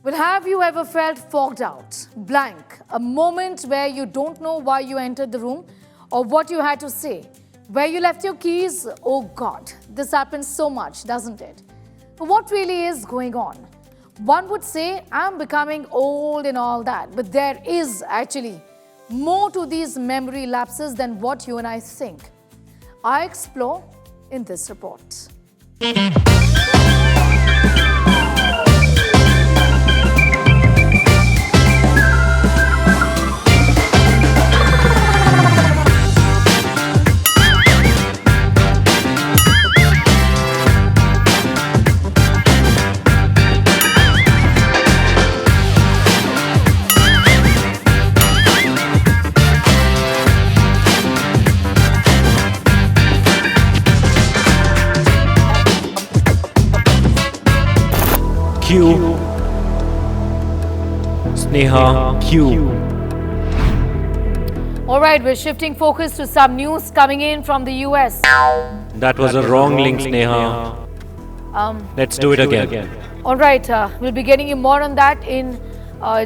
Well, have you ever felt fogged out, blank, a moment where you don't know why you entered the room or what you had to say, where you left your keys? Oh God, this happens so much, doesn't it? But what really is going on? One would say, I'm becoming old and all that, but there is actually more to these memory lapses than what you and I think. I explore in this report. Q. Sneha Q. All right, we're shifting focus to some news coming in from the US. That was a wrong link, Sneha. Let's do it again. All right, we'll be getting you more on that in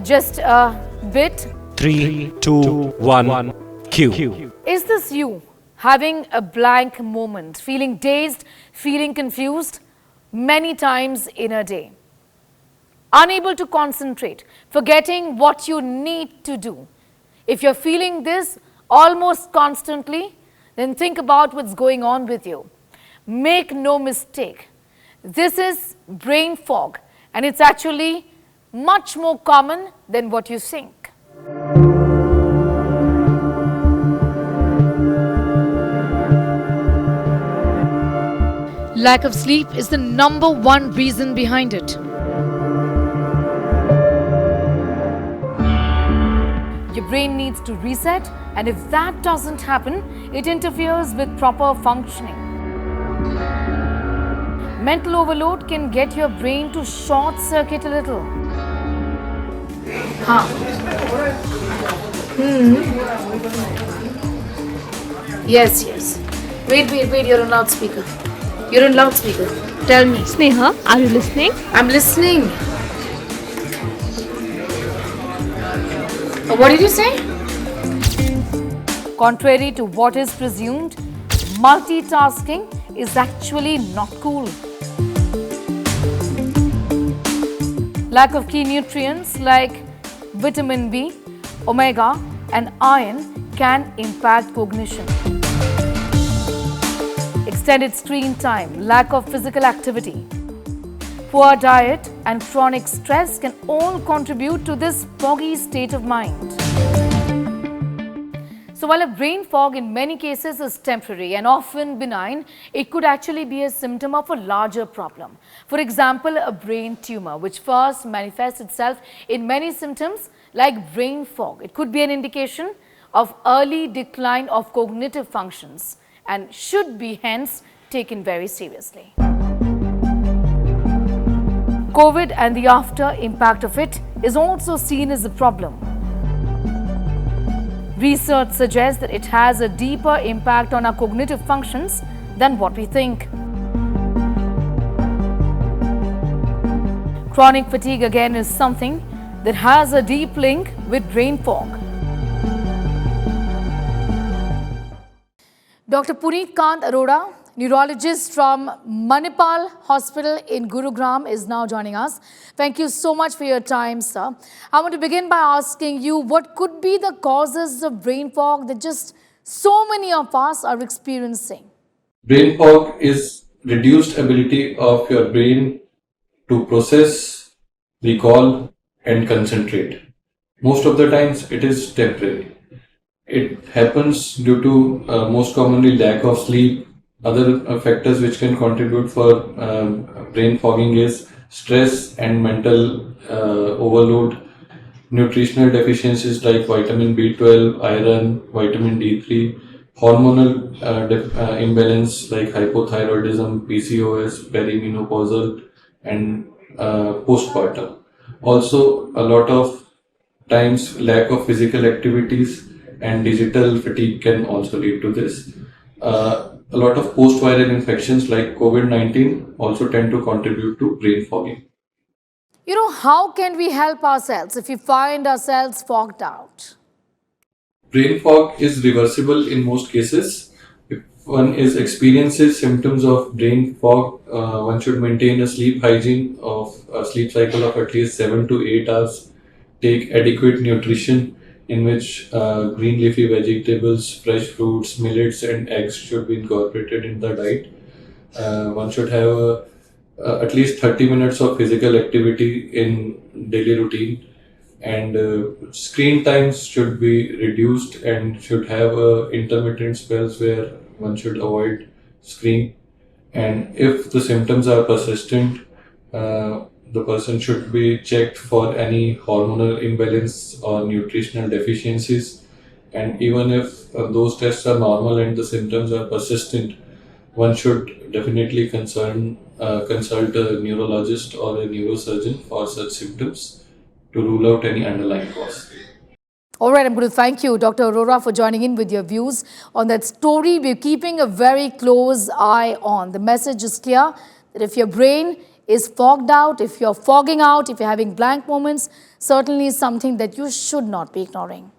just a bit. 3, 2, 1, Q. Is this you having a blank moment, feeling dazed, feeling confused many times in a day? Unable to concentrate, forgetting what you need to do. If you're feeling this almost constantly, then think about what's going on with you. Make no mistake, this is brain fog, and it's actually much more common than what you think. Lack of sleep is the number one reason behind it. Your brain needs to reset, and if that doesn't happen, it interferes with proper functioning. Mental overload can get your brain to short circuit a little. Yes. Wait, you're on loudspeaker. Tell me. Sneha, are you listening? I'm listening. What did you say? Contrary to what is presumed, multitasking is actually not cool. Lack of key nutrients like vitamin B, omega, and iron can impact cognition. Extended screen time, lack of physical activity, poor diet, and chronic stress can all contribute to this foggy state of mind. So while a brain fog in many cases is temporary and often benign, it could actually be a symptom of a larger problem. For example, a brain tumor, which first manifests itself in many symptoms like brain fog. It could be an indication of early decline of cognitive functions and should be hence taken very seriously. COVID and the after impact of it is also seen as a problem. Research suggests that it has a deeper impact on our cognitive functions than what we think. Chronic fatigue again is something that has a deep link with brain fog. Dr. Puneet Kant Arora, neurologist from Manipal Hospital in Gurugram, is now joining us. Thank you so much for your time, sir. I want to begin by asking you what could be the causes of brain fog that just so many of us are experiencing? Brain fog is reduced ability of your brain to process, recall, and concentrate. Most of the times it is temporary. It happens due to most commonly lack of sleep. Other factors which can contribute for brain fogging is stress and mental overload, nutritional deficiencies like vitamin B12, iron, vitamin D3, hormonal imbalance like hypothyroidism, PCOS, perimenopausal, and postpartum. Also, a lot of times lack of physical activities and digital fatigue can also lead to this. A lot of post-viral infections like COVID-19 also tend to contribute to brain fogging. How can we help ourselves if we find ourselves fogged out? Brain fog is reversible in most cases. If one experiences symptoms of brain fog, one should maintain a sleep hygiene of a sleep cycle of at least 7 to 8 hours. Take adequate nutrition, in which green leafy vegetables, fresh fruits, millets, and eggs should be incorporated in the diet. One should have at least 30 minutes of physical activity in daily routine, and screen times should be reduced and should have intermittent spells where one should avoid screen. And if the symptoms are persistent, the person should be checked for any hormonal imbalance or nutritional deficiencies. And even if those tests are normal and the symptoms are persistent, one should definitely consult a neurologist or a neurosurgeon for such symptoms to rule out any underlying cause. All right, I'm going to thank you, Dr. Arora, for joining in with your views on that story we're keeping a very close eye on. The message is clear that if your brain is fogged out, if you're fogging out, if you're having blank moments, certainly is something that you should not be ignoring.